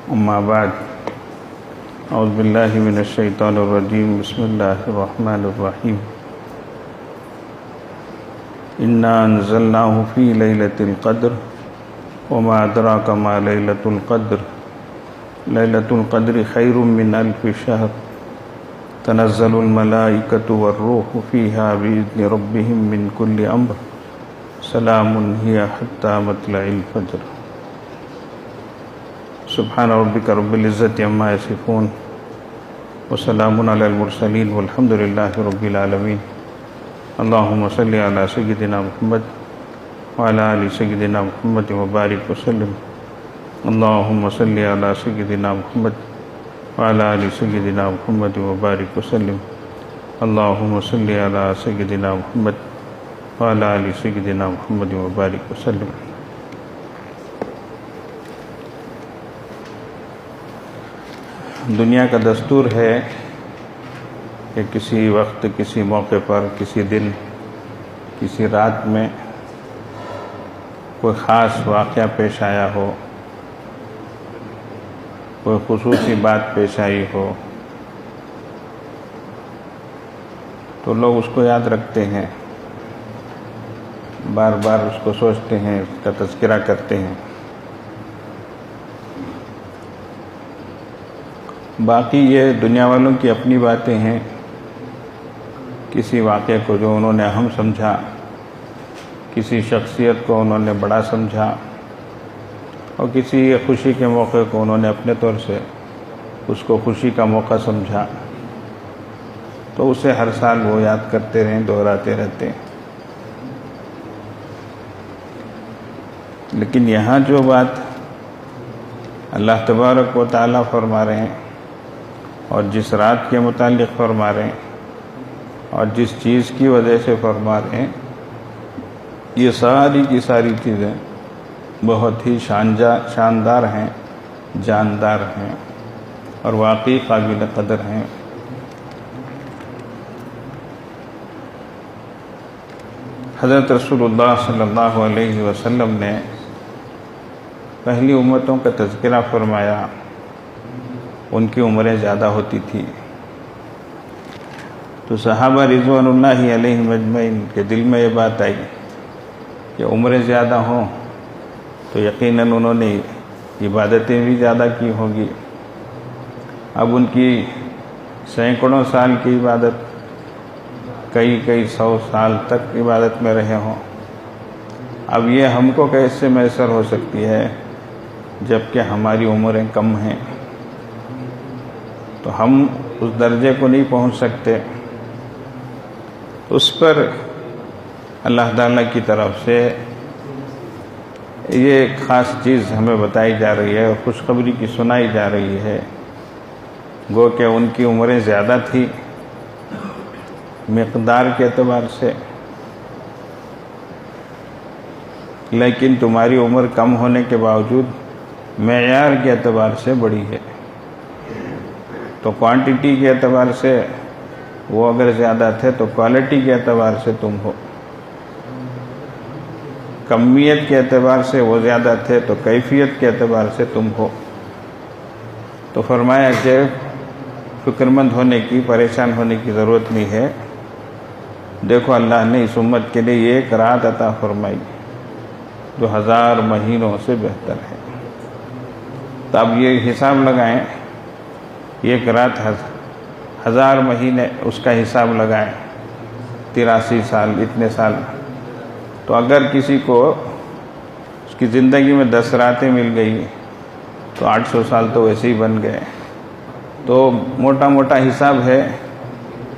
أما بعد أعوذ بالله من الشيطان الرجيم بسم الله الرحمن الرحيم إنا أنزلناه في ليلة القدر وما أدراك ما ليلة القدر ليلة القدر خير من ألف شهر تنزل الملائكة والروح فيها بإذن ربهم من كل أمر سلام هي حتى مطلع الفجر سبحان ربك رب العزة عما يصفون وسلام على المرسلين والحمد لله رب العالمين اللهم صل على سيدنا محمد وعلى آل سيدنا محمد وبارك وسلم اللهم صل على سيدنا محمد وعلى آل سيدنا محمد وبارك وسلم اللهم صل على سيدنا محمد وعلى آل سيدنا محمد وبارك وسلم. دنیا کا دستور ہے کہ کسی وقت، کسی موقع پر، کسی دن، کسی رات میں کوئی خاص واقعہ پیش آیا ہو، کوئی خصوصی بات پیش آئی ہو تو لوگ اس کو یاد رکھتے ہیں، بار بار اس کو سوچتے ہیں، اس کا تذکرہ کرتے ہیں. باقی یہ دنیا والوں کی اپنی باتیں ہیں. کسی واقعے کو جو انہوں نے اہم سمجھا، کسی شخصیت کو انہوں نے بڑا سمجھا اور کسی خوشی کے موقع کو انہوں نے اپنے طور سے اس کو خوشی کا موقع سمجھا تو اسے ہر سال وہ یاد کرتے رہیں، دہراتے رہتے ہیں. لیکن یہاں جو بات اللہ تبارک و تعالیٰ فرما رہے ہیں اور جس رات کے متعلق فرما رہے ہیں اور جس چیز کی وجہ سے فرما رہے ہیں، یہ ساری کی ساری چیزیں بہت ہی شاندار ہیں، جاندار ہیں اور واقعی قابل قدر ہیں. حضرت رسول اللہ صلی اللہ علیہ وسلم نے پہلی امتوں کا تذکرہ فرمایا. ان کی عمریں زیادہ ہوتی تھی تو صحابہ رضوان اللہ علیہم اجمعین کے دل میں یہ بات آئی کہ عمریں زیادہ ہوں تو یقیناً انہوں نے عبادتیں بھی زیادہ کی ہوں گی. اب ان کی سینکڑوں سال کی عبادت، کئی 100 سال تک عبادت میں رہے ہوں. اب یہ ہم کو کیسے میسر ہو سکتی ہے جبکہ ہماری عمریں کم ہیں؟ تو ہم اس درجے کو نہیں پہنچ سکتے. اس پر اللہ تعالیٰ کی طرف سے یہ ایک خاص چیز ہمیں بتائی جا رہی ہے اور خوشخبری کی سنائی جا رہی ہے. گو کہ ان کی عمریں زیادہ تھی مقدار کے اعتبار سے، لیکن تمہاری عمر کم ہونے کے باوجود معیار کے اعتبار سے بڑی ہے. تو کوانٹٹی کے اعتبار سے وہ اگر زیادہ تھے تو کوالٹی کے اعتبار سے تم ہو. کمیت کے اعتبار سے وہ زیادہ تھے تو کیفیت کے اعتبار سے تم ہو. تو فرمایا کہ فکر مند ہونے کی، پریشان ہونے کی ضرورت نہیں ہے. دیکھو اللہ نے اس امت کے لیے ایک رات عطا فرمائی جو 1000 مہینوں سے بہتر ہے. تو اب یہ حساب لگائیں، ایک رات 1000 مہینے، اس کا حساب لگائیں، 83 سال، اتنے سال. تو اگر کسی کو اس کی زندگی میں 10 راتیں مل گئی تو 800 سال تو ویسے ہی بن گئے. تو موٹا موٹا حساب ہے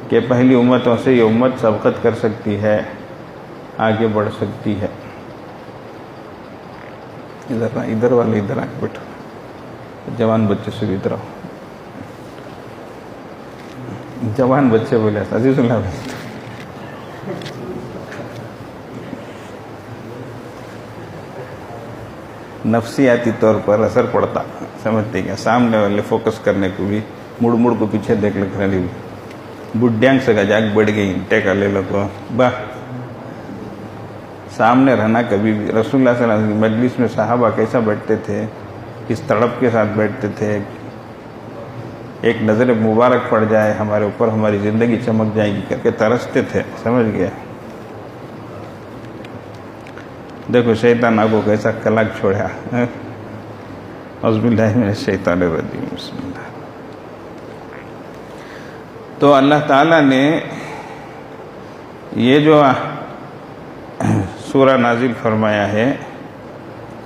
کہ پہلی امتوں سے یہ امت سبقت کر سکتی ہے، آگے بڑھ سکتی ہے. ادھر والے ادھر آ کے بیٹھو، جوان بچے سے بھی ادھر آؤ. جوان بچے بولے عزیز اللہ بھائی. نفسیاتی طور پر اثر پڑتا، سمجھتے کیا؟ سامنے والے فوکس کرنے کو بھی مڑ کو پیچھے دیکھ لے کر بھی بڈیانگ سے جاگ بڑھ گئی ٹیکا لے لو تو باہ سامنے رہنا. کبھی بھی رسول اللہ صلی اللہ علیہ وسلم کی مجلس میں صحابہ کیسا بیٹھتے تھے اس تڑپ کے ساتھ بیٹھتے تھے، ایک نظر مبارک پڑ جائے ہمارے اوپر ہماری زندگی چمک جائے گی کر کے ترستے تھے، سمجھ گئے؟ دیکھو شیطان آپ کو کیسا کلک چھوڑا۔ اعوذ باللہ من الشیطان الرجیم، بسم اللہ۔ تو اللہ تعالیٰ نے یہ جو سورہ نازل فرمایا ہے،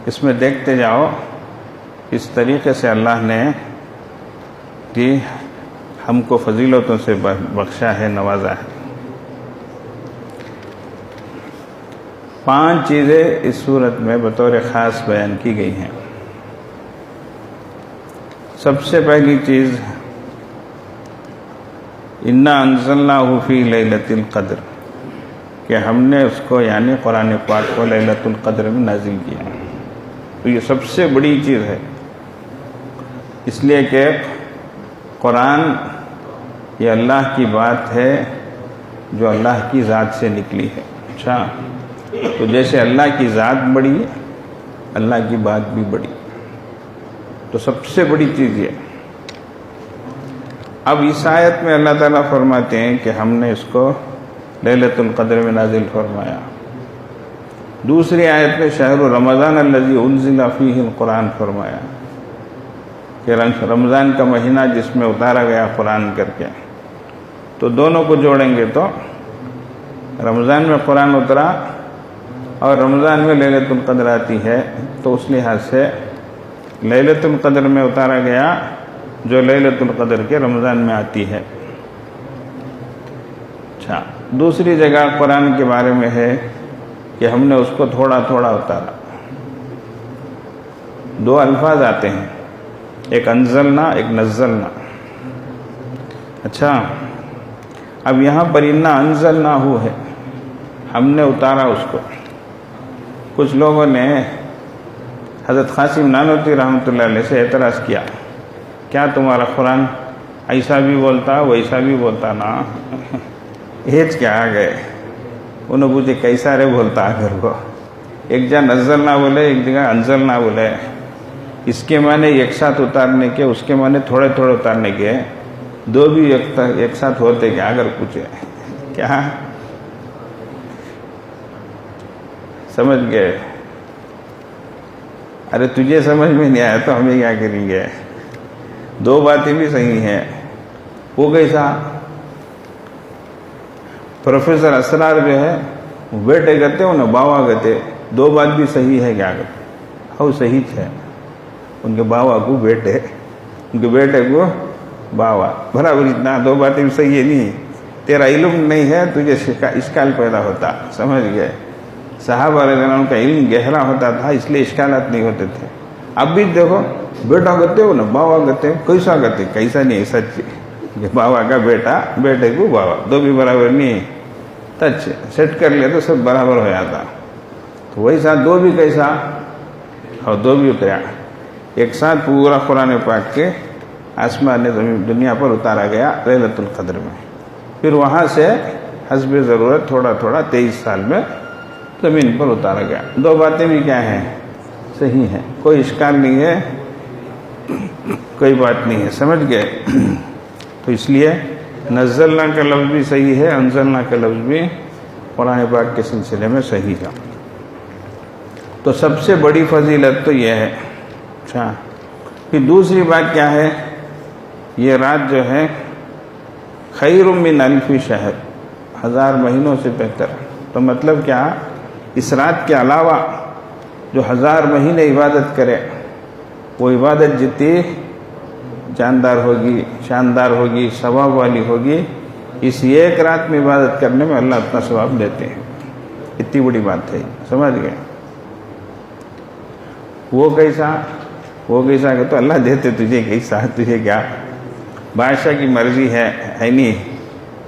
اس میں دیکھتے جاؤ اس طریقے سے اللہ نے کہ ہم کو فضیلتوں سے بخشا ہے، نوازا ہے۔ 5 چیزیں اس صورت میں بطور خاص بیان کی گئی ہیں۔ سب سے پہلی چیز، اِنَّا أَنزَلْنَاهُ فِي لَيْلَةِ الْقَدْرِ، کہ ہم نے اس کو یعنی قرآن پاک کو لیلۃ القدر میں نازل کیا۔ تو یہ سب سے بڑی چیز ہے، اس لیے کہ قرآن یہ اللہ کی بات ہے جو اللہ کی ذات سے نکلی ہے۔ اچھا، تو جیسے اللہ کی ذات بڑی، اللہ کی بات بھی بڑی، تو سب سے بڑی چیز یہ۔ اب اس آیت میں اللہ تعالیٰ فرماتے ہیں کہ ہم نے اس کو لیلۃ القدر میں نازل فرمایا۔ دوسری آیت میں شہر رمضان الذی انزل فیہ القرآن فرمایا کہ رمضان کا مہینہ جس میں اتارا گیا قرآن کر کے۔ تو دونوں کو جوڑیں گے تو رمضان میں قرآن اترا اور رمضان میں لیلۃ القدر آتی ہے، تو اس لحاظ سے لیلۃ القدر میں اتارا گیا جو لیلۃ القدر کے رمضان میں آتی ہے۔ اچھا، دوسری جگہ قرآن کے بارے میں ہے کہ ہم نے اس کو تھوڑا تھوڑا اتارا۔ 2 الفاظ آتے ہیں، ایک انزلنا، ایک نزلنا۔ اچھا، اب یہاں پر اِنَّا أَنزَلْنَاهُ ہے، ہم نے اتارا اس کو۔ کچھ لوگوں نے حضرت قاسم نانوتوی رحمۃ اللہ علیہ سے اعتراض کیا، کیا تمہارا قرآن ایسا بھی بولتا ویسا بھی بولتا نا؟ ایج کیا آ گئے؟ انہوں نے پوچھے کیسا رے بولتا اگر وہ ایک جگہ نزلنا بولے، ایک جگہ انزلنا بولے، اس کے معنی ایک ساتھ اتارنے کے، اس کے معنی تھوڑے تھوڑے اتارنے کے، دو بھی ایک ساتھ ہوتے کیا اگر پوچھے؟ کیا سمجھ گئے؟ ارے تجھے سمجھ میں نہیں آیا تو ہمیں کیا کریں گے؟ 2 باتیں بھی صحیح ہیں۔ وہ کیسا؟ پروفیسر اسرار جو ہے بیٹے کہتے انہیں باوا کہتے، 2 بات بھی صحیح ہے کیا کہتے؟ ہاں صحیح ہے، ان کے باوا کو بیٹے، ان کے بیٹے کو باوا، برابر اتنا 2 باتیں بھی صحیح ہے۔ نہیں، تیرا علم نہیں ہے، تجھے اشکال پیدا ہوتا، سمجھ گئے؟ صحابہ رضی اللہ عنہ کا علم گہرا ہوتا تھا، اس لیے اشکالات نہیں ہوتے تھے۔ اب بھی دیکھو، بیٹا کہتے ہو نا، باوا کہتے ہیں، کیسا کہتے؟ کیسا نہیں ہے، سچ کہ باوا کا بیٹا، بیٹے کو باوا، 2 بھی برابر نہیں، تچ سیٹ کر لیا تو سب برابر ہو جاتا۔ تو ویسا 2 بھی کیسا؟ اور 2 بھی اترا، ایک ساتھ پورا قرآن پاک کے آسمان زمین دنیا پر اتارا گیا لیلۃ القدر میں۔ پھر وہاں سے حسب ضرورت تھوڑا تھوڑا 23 سال میں زمین پر اتارا گیا۔ 2 باتیں بھی کیا ہیں؟ صحیح ہیں، کوئی اشکال نہیں ہے، کوئی بات نہیں ہے، سمجھ گئے؟ تو اس لیے نزلنا کا لفظ بھی صحیح ہے، انزلنا کا لفظ بھی قرآن پاک کے سلسلے میں صحیح ہے۔ تو سب سے بڑی فضیلت تو یہ ہے۔ اچھا، پھر دوسری بات کیا ہے؟ یہ رات جو ہے خیر من الف شہر، 1000 مہینوں سے بہتر۔ تو مطلب کیا؟ اس رات کے علاوہ جو 1000 مہینے عبادت کرے، وہ عبادت جتنی جاندار ہوگی، شاندار ہوگی، ثواب والی ہوگی، اس ایک رات میں عبادت کرنے میں اللہ اتنا ثواب دیتے ہیں۔ اتنی بڑی بات ہے، سمجھ گئے؟ وہ کیسا کہ تو اللہ دیتے تجھے، کیسا تجھے کیا؟ بادشاہ کی مرضی ہے نہیں؟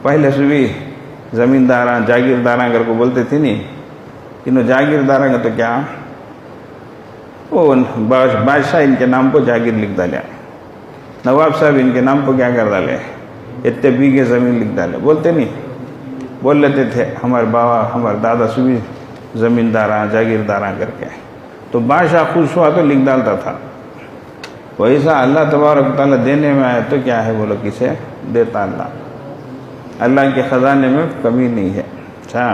پہلے سے بھی زمینداراں جاگیرداراں کر کو بولتے تھے نہیں، انہوں جاگیرداراں کا تو کیا، وہ بادشاہ ان کے نام کو جاگیر لکھ ڈالے، نواب صاحب ان کے نام کو کیا کر ڈالے، اتنے بیگھے زمین لکھ ڈالے، بولتے نہیں؟ بول لیتے تھے ہمارے بابا ہمارے دادا سے بھی زمینداراں جاگیرداراں کر کے، تو بادشاہ خوش ہوا تو لکھ ڈالتا تھا، ویسا اللہ تبارک تعالیٰ دینے میں آئے تو کیا ہے بولو، کسے دیتا اللہ کے خزانے میں کمی نہیں ہے. اچھا،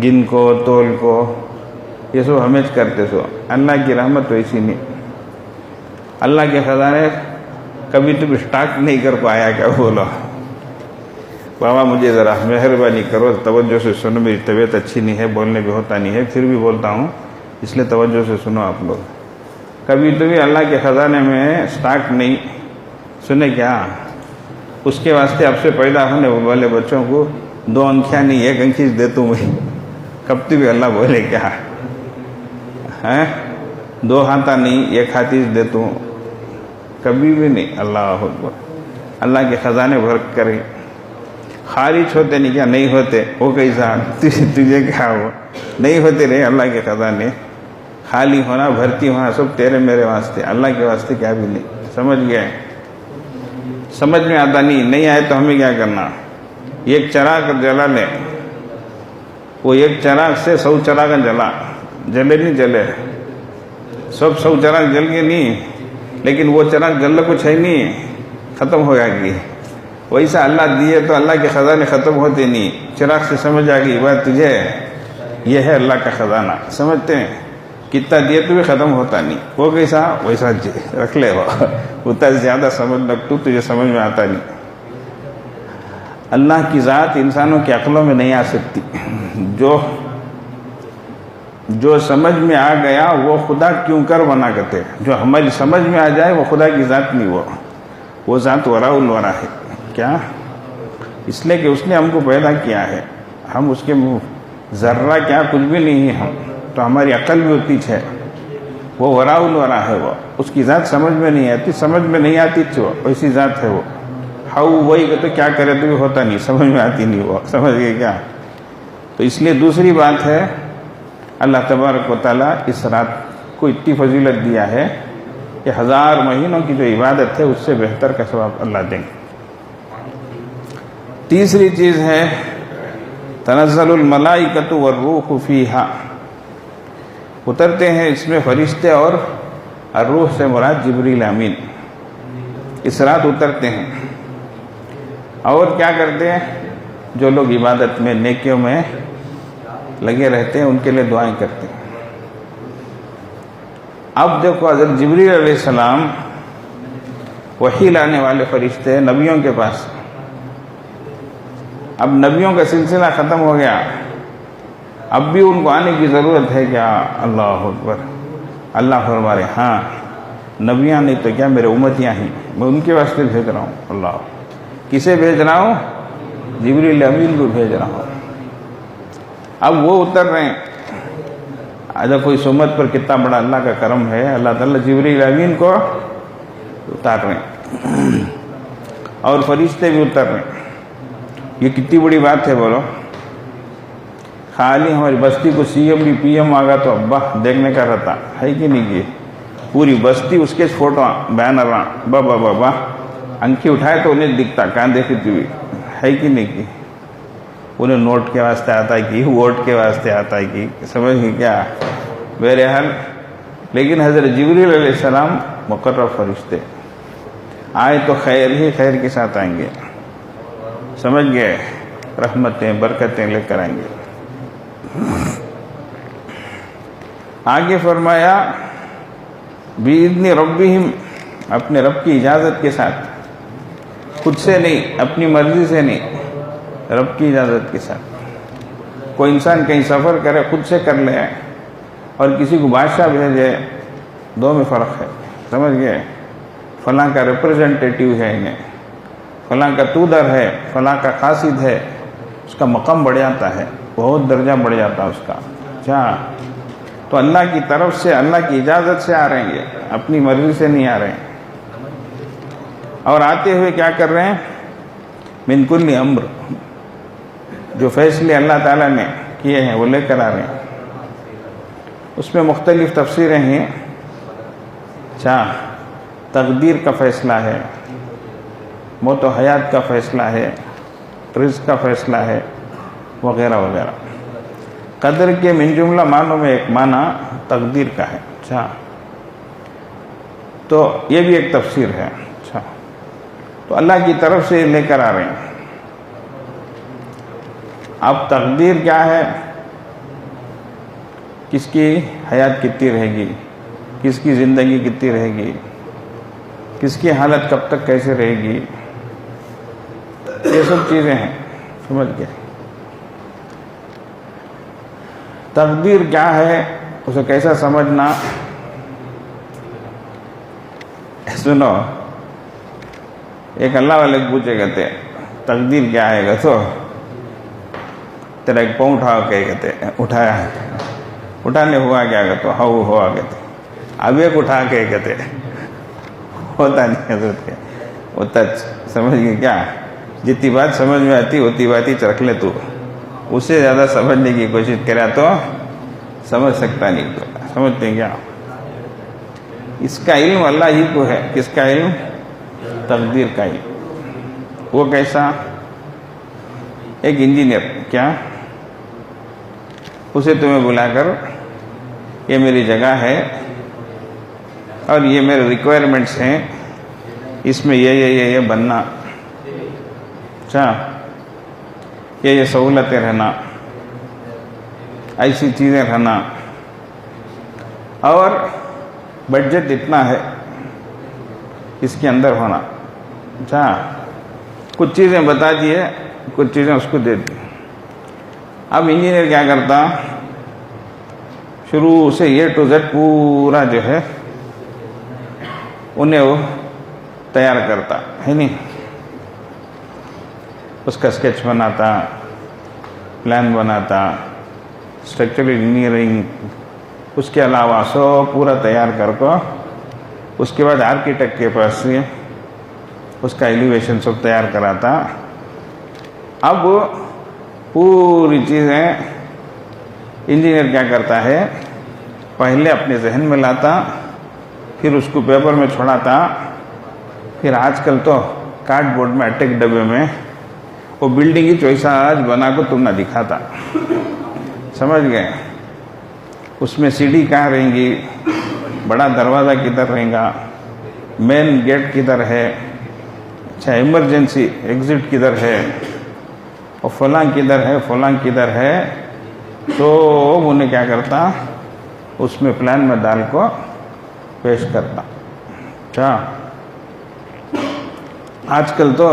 گن کو تول کو یہ سب ہمیں کرتے سو، اللہ کی رحمت ویسی نہیں. اللہ کے خزانے کبھی تم اسٹارٹ نہیں کر پایا کیا بولو. بابا مجھے ذرا مہربانی کرو، توجہ سے سنو، میری طبیعت اچھی نہیں ہے، بولنے بھی ہوتا نہیں ہے، پھر بھی بولتا ہوں، اس لیے توجہ سے سنو آپ لوگ. کبھی تو بھی اللہ کے خزانے میں اسٹارٹ نہیں سنے کیا؟ اس کے واسطے اب سے پیدا ہونے والے بچوں کو 2 انکھیاں نہیں 1 انکھی دے تو میں، کب تو بھی اللہ بولے کیا ہے؟ 2 ہاتھا نہیں 1 ہاتھی دے تو، کبھی بھی نہیں. اللہ اکبر. اللہ کے خزانے بھر کرے، خارج ہوتے نہیں کیا؟ نہیں ہوتے. وہ کیسا تجھے کیا ہو؟ نہیں ہوتے رہے اللہ کے خزانے. خالی ہونا بھرتی ہونا سب تیرے میرے واسطے، اللہ کے واسطے کیا بھی نہیں. سمجھ گئے؟ سمجھ میں آتا نہیں آئے تو ہمیں کیا کرنا؟ ایک چراغ جلا لے، وہ ایک چراغ سے 100 چراغ جلے نہیں جلے، سب 100 چراغ جل گئے نہیں، لیکن وہ چراغ جل کچھ ہے نہیں، ختم ہو گیا گی. ویسا اللہ دیے تو اللہ کے خزانے ختم ہوتے نہیں. چراغ سے سمجھ آ گئی بات تجھے، یہ ہے اللہ کا خزانہ. سمجھتے ہیں؟ کتنا دیے تو بھی ختم ہوتا نہیں. وہ کیسا؟ ویسا رکھ لے، اتنا زیادہ سمجھ لگ تو تجھے سمجھ میں آتا نہیں. اللہ کی ذات انسانوں کی عقلوں میں نہیں آ سکتی. جو سمجھ میں آ گیا وہ خدا کیوں کر بنا کرتے، جو ہماری سمجھ میں آ جائے وہ خدا کی ذات نہیں، وہ ذات وراء الورا ہے. کیا؟ اس لیے کہ اس نے ہم کو پیدا کیا ہے، ہم اس کے ذرہ کیا کچھ بھی نہیں ہے. ہم تو ہماری عقل بھی اتنی ہے، وہ وراء الورا ہے. وہ اس کی ذات سمجھ میں نہیں آتی، سمجھ میں نہیں آتی تو ویسی ذات ہے وہ. ہاؤ وہی کہ تو کیا کرے تو بھی ہوتا نہیں، سمجھ میں آتی نہیں. وہ سمجھ گئے کیا؟ تو اس لیے دوسری بات ہے، اللہ تبارک و تعالیٰ اس رات کو اتنی فضیلت دیا ہے کہ 1000 مہینوں کی جو عبادت ہے اس سے بہتر کا ثواب اللہ دیں گے. تیسری چیز ہے تنزل الملائکۃ والروح فیہا، اترتے ہیں اس میں فرشتے، اور الروح سے مراد جبریل امین اس رات اترتے ہیں. اور کیا کرتے ہیں؟ جو لوگ عبادت میں نیکیوں میں لگے رہتے ہیں ان کے لیے دعائیں کرتے ہیں. اب دیکھو حضرت جبریل علیہ السلام وحی لانے والے فرشتے نبیوں کے پاس، اب نبیوں کا سلسلہ ختم ہو گیا، اب بھی ان کو آنے کی ضرورت ہے کیا؟ اللہ اکبر. اللہ فرما رہے ہاں نبیاں نہیں تو کیا میرے امتیاں ہی، میں ان کے واسطے بھیج رہا ہوں. اللہ کسے بھیج رہا ہوں؟ جبریل امین کو بھیج رہا ہوں. اب وہ اتر رہے ہیں. اگر کوئی سمت پر کتنا بڑا اللہ کا کرم ہے، اللہ تعالیٰ جبریل امین کو اتار رہے ہیں اور فرشتے بھی اتر رہے ہیں. یہ کتنی بڑی بات ہے بولو. خالی ہماری بستی کو سی ایم بھی پی ایم آگا تو ابا دیکھنے کا رہتا ہے کہ نہیں؟ کی پوری بستی اس کے فوٹو بینر بابا بابا انکھی اٹھائے تو انہیں دکھتا کہاں دیکھتی ہوئی ہے کہ نہیں؟ کی انہیں نوٹ کے واسطے آتا ہے کہ ووٹ کے واسطے آتا ہے کہ سمجھ گئی کیا؟ بہرحال لیکن حضرت جبریل علیہ السلام مقرر فرشتے آئے تو خیر ہی خیر کے ساتھ آئیں گے. سمجھ گئے؟ رحمتیں برکتیں لے کر آئیں گے. آگے فرمایا بِإِذْنِ رَبِّهِمْ، اپنے رب کی اجازت کے ساتھ، خود سے نہیں، اپنی مرضی سے نہیں، رب کی اجازت کے ساتھ. کوئی انسان کہیں سفر کرے خود سے کر لے، اور کسی کو بادشاہ بھیجے، دو میں فرق ہے. سمجھ گئے؟ فلاں کا ریپرزنٹیٹیو ہے انہیں، فلاں کا تودر ہے، فلاں کا قاصد ہے، اس کا مقام بڑھ جاتا ہے، بہت درجہ بڑھ جاتا ہے اس کا. اچھا تو اللہ کی طرف سے، اللہ کی اجازت سے آ رہے ہیں، اپنی مرضی سے نہیں آ رہے ہیں. اور آتے ہوئے کیا کر رہے ہیں؟ من کل امر، جو فیصلے اللہ تعالیٰ نے کیے ہیں وہ لے کر آ رہے ہیں. اس میں مختلف تفسیریں ہیں. اچھا تقدیر کا فیصلہ ہے، موت و حیات کا فیصلہ ہے، رزق کا فیصلہ ہے، وغیرہ وغیرہ. قدر کے من جملہ معنوں میں ایک معنی تقدیر کا ہے. اچھا تو یہ بھی ایک تفسیر ہے. اچھا، تو اللہ کی طرف سے لے کر آ رہے ہیں. اب تقدیر کیا ہے؟ کس کی حیات کتنی رہے گی، کس کی زندگی کتنی رہے گی، کس کی حالت کب تک کیسے رہے گی، یہ سب چیزیں ہیں. سمجھ گئے؟ تقدیر کیا ہے، اسے کیسا سمجھنا. سنو، ایک اللہ والے کو پوچھے کہتے تقدیر کیا ہے گا، تو تیرا ایک پاؤں اٹھا کے کہتے اٹھایا، اٹھانے ہوا کیا کہتے ہاؤ ہوا کہتے. اب ایک اٹھا کے کہتے ہوتا نہیں حضرت کے ہوتا. سمجھ گئے کیا؟ جتنی بات سمجھ میں آتی اتنی بات ہی رکھ لے. تو اس سے زیادہ سمجھنے کی کوشش کرا تو سمجھ سکتا نہیں. تو سمجھتے ہیں کیا؟ اس کا علم اللہ ہی کو ہے. کس کا علم؟ تقدیر کا علم. وہ کیسا؟ ایک انجینئر کیا، اسے تمہیں بلا کر یہ میری جگہ ہے اور یہ میرے ریکوائرمنٹس ہیں، اس میں یہ بننا، اچھا یہ سہولتیں رہنا، ایسی چیزیں رہنا، اور بجٹ اتنا ہے اس کے اندر ہونا. اچھا، کچھ چیزیں بتا دیے، کچھ چیزیں اس کو دے دی. اب انجینئر کیا کرتا؟ شروع سے A to Z پورا جو ہے انہیں وہ تیار کرتا ہے نہیں. اس کا اسکیچ بناتا، پلان بناتا، اسٹرکچرل انجینئرنگ، اس کے علاوہ سب پورا تیار کر کو اس کے بعد آرکیٹیکٹ کے پاس سے اس کا ایلیویشن سب تیار کراتا. اب پوری چیزیں انجینئر کیا کرتا ہے، پہلے اپنے ذہن میں لاتا، پھر اس کو پیپر میں چھوڑاتا، پھر آج کل تو کارڈ بورڈ میں اٹے کے ڈبے میں وہ بلڈنگ ہی چویسا آج بنا کو تم نہ دکھاتا. سمجھ گئے؟ اس میں سیڑھی کہاں رہیں گی، بڑا دروازہ کدھر رہے گا، مین گیٹ کدھر ہے، اچھا ایمرجنسی ایگزٹ کدھر ہے، اور فلاں کدھر ہے، فلاں کدھر ہے. تو انہیں کیا کرتا، اس میں پلان میں ڈال کو پیش کرتا. اچھا، آج کل تو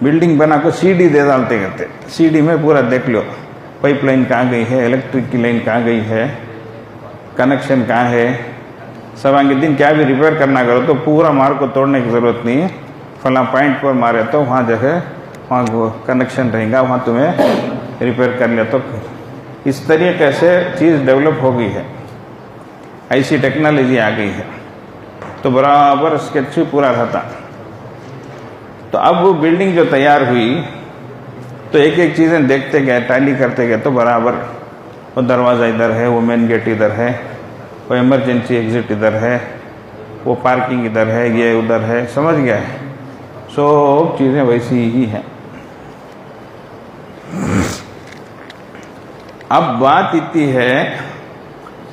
بلڈنگ بنا کو سی ڈی دے ڈالتے کرتے. سی ڈی میں پورا دیکھ لو، پائپ لائن کہاں گئی ہے، الیکٹرک کی لائن کہاں گئی ہے، کنیکشن کہاں ہے. سب آگے دن کیا بھی ریپیئر کرنا کرو تو پورا مار کو توڑنے کی ضرورت نہیں ہے. فلاں پوائنٹ پر مارے تو وہاں جو ہے وہاں کنیکشن رہے گا، وہاں تمہیں ریپیئر کر لیا. تو اس طریقے سے چیز ڈیولپ ہو گئی ہے، ایسی ٹیکنالوجی آ گئی ہے. تو برابر اسکیچ پورا رہتا. تو اب وہ بلڈنگ جو تیار ہوئی تو ایک ایک چیزیں دیکھتے گئے، ٹیلی کرتے گئے. تو برابر وہ دروازہ ادھر ہے، وہ مین گیٹ ادھر ہے، وہ ایمرجنسی ایگزٹ ادھر ہے، وہ پارکنگ ادھر ہے، یہ ادھر ہے. سمجھ گئے؟ سب چیزیں ویسی ہی ہیں. اب بات اتنی ہے،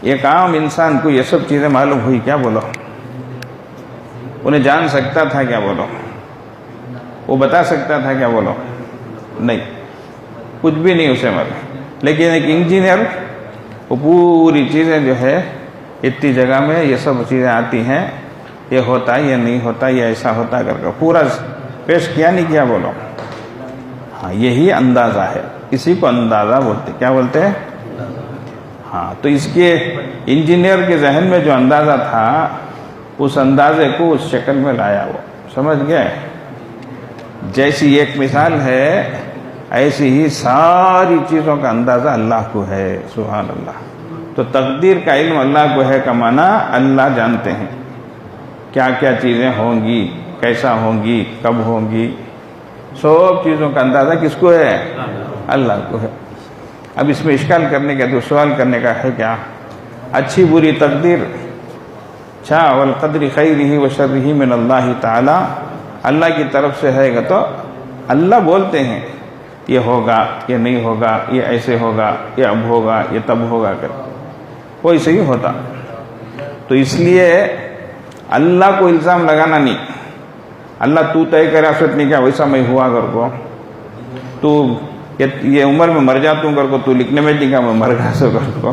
ایک عام انسان کو یہ سب چیزیں معلوم ہوئی کیا؟ بولو، انہیں جان سکتا تھا کیا؟ بولو، وہ بتا سکتا تھا کیا؟ بولو، نہیں، کچھ بھی نہیں اسے معلوم. لیکن ایک انجینئر وہ پوری چیزیں جو ہے اتنی جگہ میں یہ سب چیزیں آتی ہیں، یہ ہوتا ہے، یہ نہیں ہوتا، یہ ایسا ہوتا کر کے پورا پیش کیا نہیں کیا؟ بولو. ہاں، یہی اندازہ ہے، اسی کو اندازہ بولتے. کیا بولتے ہیں؟ ہاں. تو اس کے انجینئر کے ذہن میں جو اندازہ تھا، اس اندازے کو اس شکل میں لایا وہ. سمجھ گئے؟ جیسی ایک مثال ہے، ایسی ہی ساری چیزوں کا اندازہ اللہ کو ہے. سبحان اللہ. تو تقدیر کا علم اللہ کو ہے کا معنی اللہ جانتے ہیں کیا کیا چیزیں ہوں گی، کیسا ہوں گی، کب ہوں گی. سب چیزوں کا اندازہ کس کو ہے؟ اللہ کو ہے. اب اس میں اشکال کرنے کا، تو سوال کرنے کا ہے کیا؟ اچھی بری تقدیر، اچھا والقدر خیرہ و شرہ من اللہ تعالی، اللہ کی طرف سے ہے گا. تو اللہ بولتے ہیں یہ ہوگا، یہ نہیں ہوگا، یہ ایسے ہوگا، یہ اب ہوگا، یہ تب ہوگا کر، کوئی صحیح ہوتا. تو اس لیے اللہ کو الزام لگانا نہیں. اللہ تو طے کرے افسد نہیں کیا ویسا میں ہوا کر کو, تو یہ عمر میں مر جاتا ہوں کر کو, تو لکھنے میں نہیں کہا میں مر گیا سو کر کو,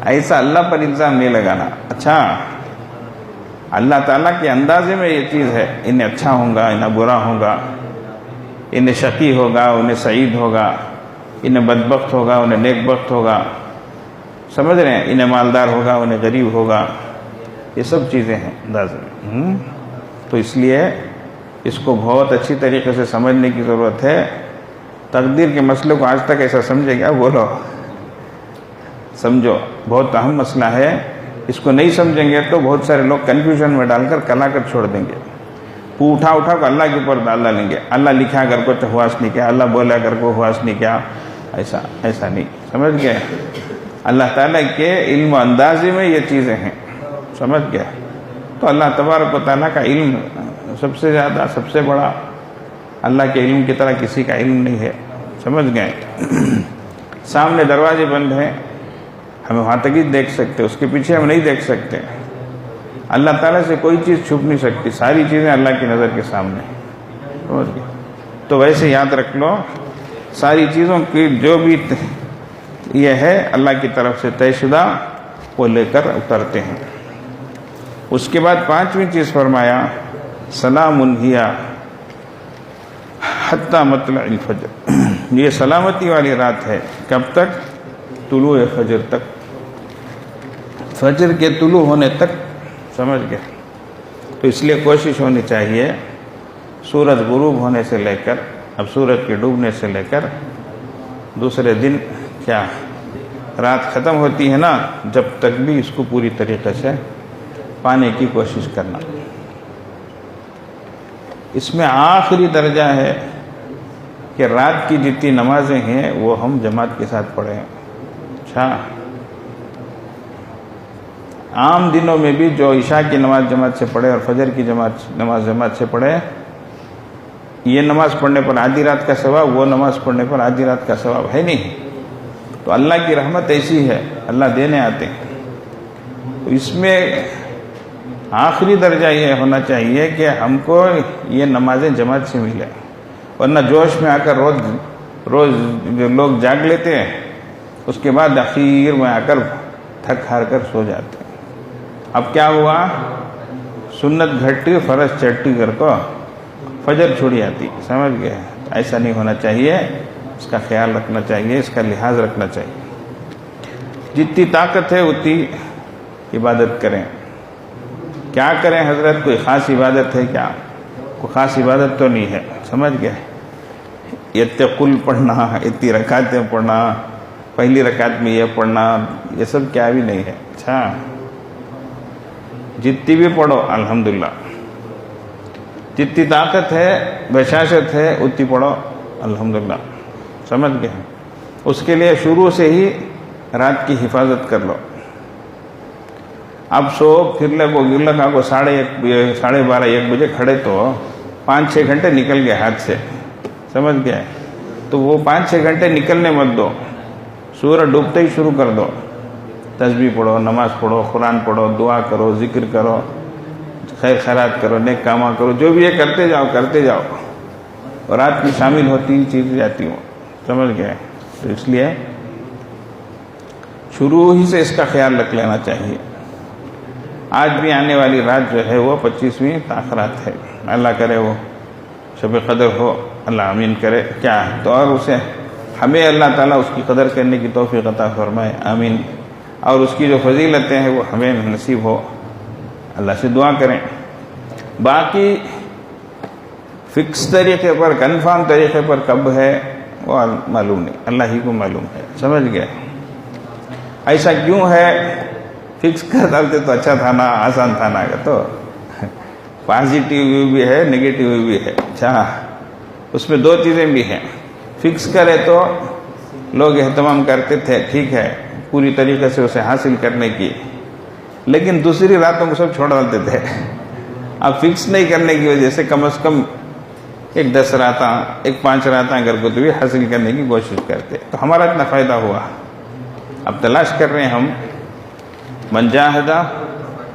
ایسا اللہ پر الزام نہیں لگانا. اچھا اللہ تعالیٰ کے اندازے میں یہ چیز ہے, انہیں اچھا ہوگا انہیں برا ہوگا, انہیں شقی ہوگا انہیں سعید ہوگا, انہیں بدبخت ہوگا انہیں نیک بخت ہوگا, سمجھ رہے ہیں, انہیں مالدار ہوگا انہیں غریب ہوگا, یہ سب چیزیں ہیں اندازے میں. تو اس لیے اس کو بہت اچھی طریقے سے سمجھنے کی ضرورت ہے. تقدیر کے مسئلے کو آج تک ایسا سمجھے گا, بولو سمجھو, بہت اہم مسئلہ ہے. اس کو نہیں سمجھیں گے تو بہت سارے لوگ کنفیوژن میں ڈال کر کلا کر چھوڑ دیں گے. اٹھا کر اللہ کے اوپر ڈال لیں گے, اللہ لکھا کر کو تو ہواس نہیں کیا, اللہ بولا کر کو ہواس نہیں کیا, ایسا نہیں. سمجھ گئے, اللہ تعالیٰ کے علم و اندازے میں یہ چیزیں ہیں. سمجھ گئے, تو اللہ تبارک و تعالیٰ کا علم سب سے زیادہ سب سے بڑا, اللہ کے علم کی طرح کسی کا علم نہیں ہے. سمجھ گئے, سامنے دروازے بند ہیں, ہم وہاں تک ہی دیکھ سکتے, اس کے پیچھے ہم نہیں دیکھ سکتے. اللہ تعالیٰ سے کوئی چیز چھپ نہیں سکتی, ساری چیزیں اللہ کی نظر کے سامنے. سمجھ گئے, تو ویسے یاد رکھ لو, ساری چیزوں کی جو بھی یہ ہے اللہ کی طرف سے طے شدہ وہ لے کر اترتے ہیں. اس کے بعد پانچویں چیز فرمایا سلام ہی حتی مطلع الفجر. یہ سلامتی والی رات ہے, کب تک؟ طلوع فجر تک, فجر کے طلوع ہونے تک. سمجھ گئے, تو اس لیے کوشش ہونی چاہیے سورج غروب ہونے سے لے کر, اب سورج کے ڈوبنے سے لے کر دوسرے دن کیا رات ختم ہوتی ہے نا, جب تک بھی اس کو پوری طریقے سے پانے کی کوشش کرنا. اس میں آخری درجہ ہے کہ رات کی جتنی نمازیں ہیں وہ ہم جماعت کے ساتھ پڑھیں. اچھا, عام دنوں میں بھی جو عشاء کی نماز جماعت سے پڑھے اور فجر کی نماز جماعت سے پڑھے, یہ نماز پڑھنے پر آدھی رات کا ثواب, وہ نماز پڑھنے پر آدھی رات کا ثواب ہے نہیں. تو اللہ کی رحمت ایسی ہے, اللہ دینے آتے ہیں. تو اس میں آخری درجہ یہ ہونا چاہیے کہ ہم کو یہ نمازیں جماعت سے ملے, ورنہ جوش میں آ کر روز لوگ جاگ لیتے ہیں, اس کے بعد اخیر میں آ کر تھک ہار کر سو جاتے ہیں. اب کیا ہوا, سنت گھٹی فرض چٹی کر کو فجر چھوڑی آتی. سمجھ گئے, ایسا نہیں ہونا چاہیے, اس کا خیال رکھنا چاہیے, اس کا لحاظ رکھنا چاہیے. جتنی طاقت ہے اتنی عبادت کریں. کیا کریں حضرت, کوئی خاص عبادت ہے کیا؟ کوئی خاص عبادت تو نہیں ہے. سمجھ گئے, اتنے قل پڑھنا, اتنی رکعتیں پڑھنا, پہلی رکعت میں یہ پڑھنا, یہ سب کیا بھی نہیں ہے. اچھا, جتنی بھی پڑھو الحمدللہ, جتنی طاقت ہے بشاشت ہے اتنی پڑھو الحمدللہ. سمجھ گئے, اس کے لیے شروع سے ہی رات کی حفاظت کر لو. اب سو پھر لگو گر لگا کو 12:30 1 بجے کھڑے تو 5-6 گھنٹے نکل گئے ہاتھ سے. سمجھ گئے, تو وہ 5-6 گھنٹے نکلنے مت دو, سورج ڈوبتے ہی شروع کر دو. تسبیح پڑھو, نماز پڑھو, قرآن پڑھو, دعا کرو, ذکر کرو, خیر خیرات کرو, نیک کامہ کرو, جو بھی یہ کرتے جاؤ, اور رات میں شامل ہوتی ہی چیزیں جاتی ہوں. سمجھ گئے, تو اس لیے شروع ہی سے اس کا خیال رکھ لینا چاہیے. آج بھی آنے والی رات جو ہے وہ 25ویں تاخرات ہے. اللہ کرے وہ شب قدر ہو, اللہ آمین کرے. کیا تو اور اسے ہمیں اللہ تعالیٰ اس کی قدر کرنے کی توفیق عطا فرمائے, آمین. اور اس کی جو فضیلتیں ہیں وہ ہمیں نصیب ہو, اللہ سے دعا کریں. باقی فکس طریقے پر, کنفرم طریقے پر کب ہے وہ معلوم نہیں, اللہ ہی کو معلوم ہے. سمجھ گئے, ایسا کیوں ہے, فکس کر ڈالتے تو اچھا تھا نا, آسان تھا نا. تو پازیٹیو بھی ہے, نگیٹیو بھی ہے. اچھا, اس میں 2 چیزیں بھی ہیں. فکس کرے تو لوگ اہتمام کرتے تھے, ٹھیک ہے, پوری طریقے سے اسے حاصل کرنے کی, لیکن دوسری راتوں کو سب چھوڑ ڈالتے تھے. اب فکس نہیں کرنے کی وجہ سے کم از کم 10 راتاں 5 راتاں اگر کو تو بھی حاصل کرنے کی کوشش کرتے, تو ہمارا اتنا فائدہ ہوا. اب تلاش کر رہے ہیں ہم, من جاہدہ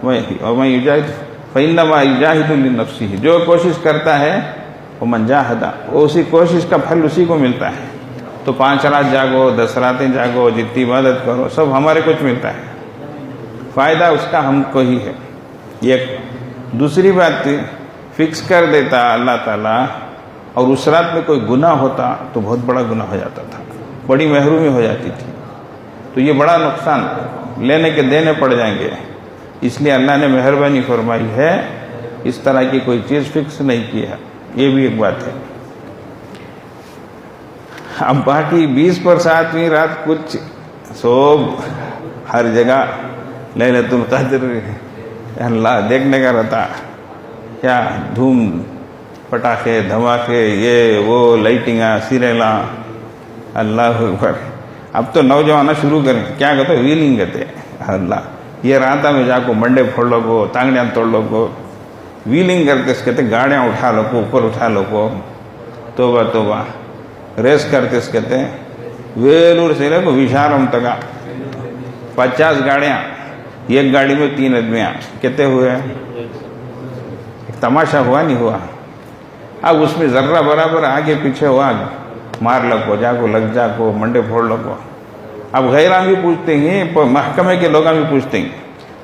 ومن یجاہد فإنما يجاهد لنفسه، جو کوشش کرتا ہے وہ من جاہد، اسی کوشش کا پھل اسی کو ملتا ہے. تو 5 رات جاگو، 10 راتیں جاگو، جتنی عبادت کرو، سب ہمارے کچھ ملتا ہے، فائدہ اس کا ہم کو ہی ہے. یہ دوسری بات فکس کر دیتا اللہ تعالیٰ، اور اس رات میں کوئی گناہ ہوتا تو بہت بڑا گناہ ہو جاتا تھا، بڑی محرومی ہو جاتی تھی. تو یہ بڑا نقصان، لینے کے دینے پڑ جائیں گے. اس لیے اللہ نے مہربانی فرمائی ہے، اس طرح کی کوئی چیز فکس نہیں کی ہے. یہ بھی ایک بات ہے. اب باقی 20 پر 7ویں رات کچھ سب ہر جگہ لیلۃ القدر اللہ دیکھنے کا رہتا، کیا دھوم پٹاخے دھماکے، یہ وہ لائٹنگاں سیریلاں، اللہ اکبر. اب تو نوجوان شروع کریں، کیا کہتے ویلنگ کہتے اللہ، یہ راتا میں جا کو منڈے پھوڑ لو کو، تانگڑیاں توڑ لو کو، ویلنگ کرتے اس کہتے گاڑیاں اٹھا لو کو، اوپر اٹھا لو کو، توبہ توبہ. ریس کرتے اس کہتے ویلور سے لے کو وشارم تکا 50 گاڑیاں، ایک گاڑی میں 3 آدمیاں، کہتے ہوئے ایک تماشا ہوا نہیں ہوا. اب اس میں ذرہ برابر آگے پیچھے ہوا، مار لگو جا کو، لگ جا کو، منڈے پھوڑ لگو. اب غیران بھی پوچھتے ہیں، محکمے کے لوگ بھی پوچھتے ہیں،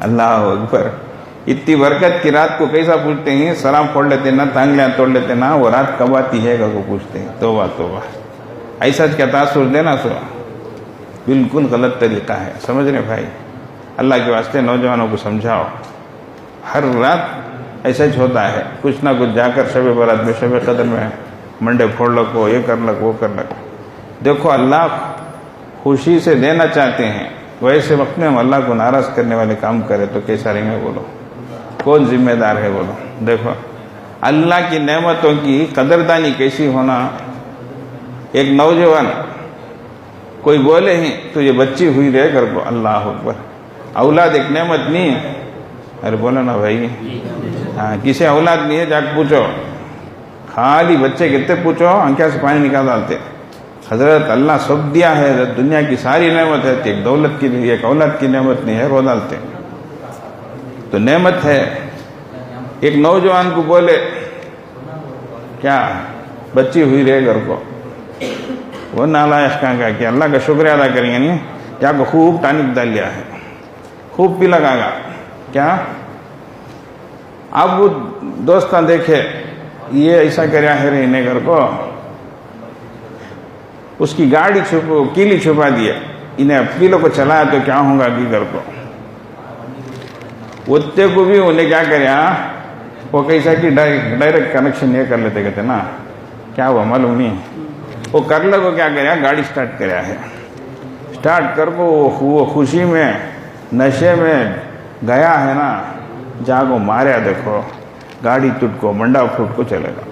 اللہ اکبر. اتنی برکت کی رات کو کیسا پوچھتے ہیں، سلام پھوڑ لیتے نا، تانگلیاں توڑ لیتے نا، وہ رات کب آتی ہے کو پوچھتے ہیں. توبہ توبہ. ایسا کیا تاثر دینا سو بالکل غلط طریقہ ہے. سمجھ رہے بھائی؟ اللہ کے واسطے نوجوانوں کو سمجھاؤ، ہر رات ایسا ہی ہوتا ہے، کچھ نہ کچھ جا کر شب برات میں، شب قدر میں منڈے پھوڑ لگو، یہ کر لگ وہ کر لگ. دیکھو اللہ خوشی سے دینا چاہتے ہیں، ویسے وقت میں ہم اللہ کو ناراض کرنے والے کام کرے تو کیسا رہیں گے؟ بولو کون ذمہ دار ہے؟ بولو. دیکھو اللہ کی نعمتوں کی قدردانی کیسی ہونا. ایک نوجوان کوئی بولے ہیں تو یہ بچی ہوئی رہے کر کو، اللہ اکبر. اولاد ایک نعمت نہیں، ارے بولو نا بھائی. ہاں کسی اولاد نہیں ہے، جا کے پوچھو، خالی بچے کتنے پوچھو آنکھیں سے پانی نکال ڈالتے. حضرت اللہ سب دیا ہے، دنیا کی ساری نعمت ہے، ایک دولت کی ایک اولاد کی نعمت نہیں ہے، رو ڈالتے. تو نعمت ہے. ایک نوجوان کو بولے کیا بچی ہوئی رہے گھر کو، وہ نالائق کہاں کا کہ اللہ کا شکریہ ادا کریں گے نہیں، یا کو خوب ٹانک ڈال لیا ہے، خوب پی لگا گا کیا. اب وہ دوستاں دیکھے یہ ایسا کریا ہے رہنے گھر کو، اس کی گاڑی چھپو، کیلی چھپا دیا، انہیں اپیلوں کو چلایا تو کیا ہوں گا کہ گھر کو. اتنے کو بھی انہیں کیا کریا، وہ کیسا کہ ڈائریکٹ کنیکشن یہ کر لیتے کہتے نا، کیا ہوا معلوم نہیں. وہ کر لگو کیا کریا، گاڑی سٹارٹ کریا ہے، سٹارٹ کر کو وہ خوشی میں نشے میں گیا ہے نا، جاگو ماریا. دیکھو گاڑی ٹوٹ کو، منڈا پھوٹ کو چلے گا.